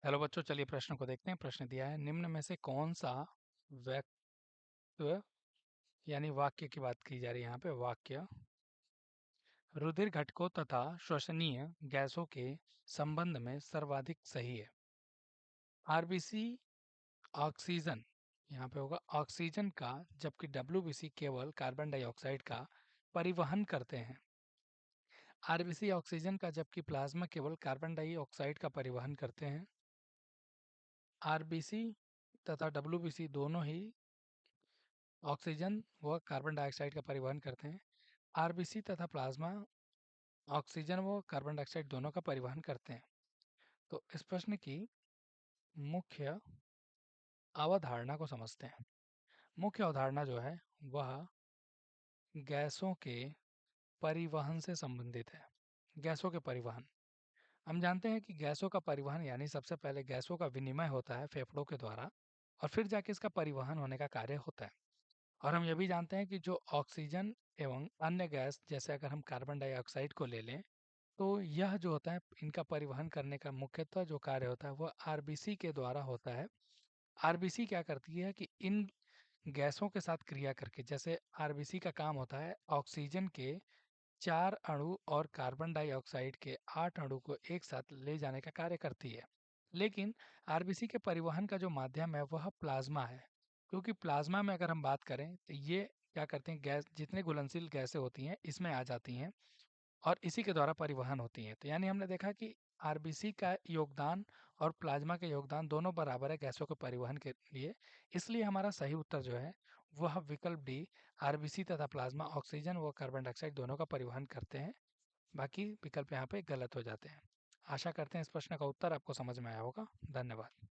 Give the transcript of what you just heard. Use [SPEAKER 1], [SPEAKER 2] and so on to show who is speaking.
[SPEAKER 1] Hello बच्चों, चलिए प्रश्न को देखते हैं। प्रश्न दिया है, निम्न में से कौन सा व्यक्ति यानी वाक्य की बात की जा रही है यहाँ पे। वाक्य रुधिर घटकों तथा श्वसनीय गैसों के संबंध में सर्वाधिक सही है। आरबीसी ऑक्सीजन, यहाँ पे होगा ऑक्सीजन का, जबकि डब्ल्यूबीसी केवल कार्बन डाइऑक्साइड का परिवहन करते हैं। आरबीसी ऑक्सीजन का, जबकि प्लाज्मा केवल कार्बन डाइऑक्साइड का परिवहन करते हैं। आरबीसी तथा डब्ल्यूबीसी दोनों ही ऑक्सीजन व कार्बन डाइऑक्साइड का परिवहन करते हैं। आरबीसी तथा प्लाज्मा ऑक्सीजन व कार्बन डाइऑक्साइड दोनों का परिवहन करते हैं। तो इस प्रश्न की मुख्य अवधारणा को समझते हैं। मुख्य अवधारणा जो है वह गैसों के परिवहन से संबंधित है। गैसों के परिवहन, हम जानते हैं कि गैसों का परिवहन यानी सबसे पहले गैसों का विनिमय होता है फेफड़ों के द्वारा, और फिर जाके इसका परिवहन होने का कार्य होता है। और हम ये भी जानते हैं कि जो ऑक्सीजन एवं अन्य गैस, जैसे अगर हम कार्बन डाइऑक्साइड को ले लें, तो यह जो होता है इनका परिवहन करने का मुख्यतः जो कार्य होता है वह आरबीसी के द्वारा होता है। आरबीसी क्या करती है कि इन गैसों के साथ क्रिया करके, जैसे आरबीसी का काम होता है ऑक्सीजन के 4 अणु और कार्बन डाइऑक्साइड के 8 अणु को एक साथ ले जाने का कार्य करती है। लेकिन आरबीसी के परिवहन का जो माध्यम है वह प्लाज्मा है, क्योंकि प्लाज्मा में अगर हम बात करें तो ये क्या करते हैं, गैस जितने घुलनशील गैसें होती हैं इसमें आ जाती हैं और इसी के द्वारा परिवहन होती हैं। तो यानी हमने देखा कि आरबीसी का योगदान और प्लाज्मा के योगदान दोनों बराबर है गैसों के परिवहन के लिए। इसलिए हमारा सही उत्तर जो है वह विकल्प डी, आरबीसी तथा प्लाज्मा ऑक्सीजन व कार्बन डाइऑक्साइड दोनों का परिवहन करते हैं। बाकी विकल्प यहाँ पे गलत हो जाते हैं। आशा करते हैं इस प्रश्न का उत्तर आपको समझ में आया होगा। धन्यवाद।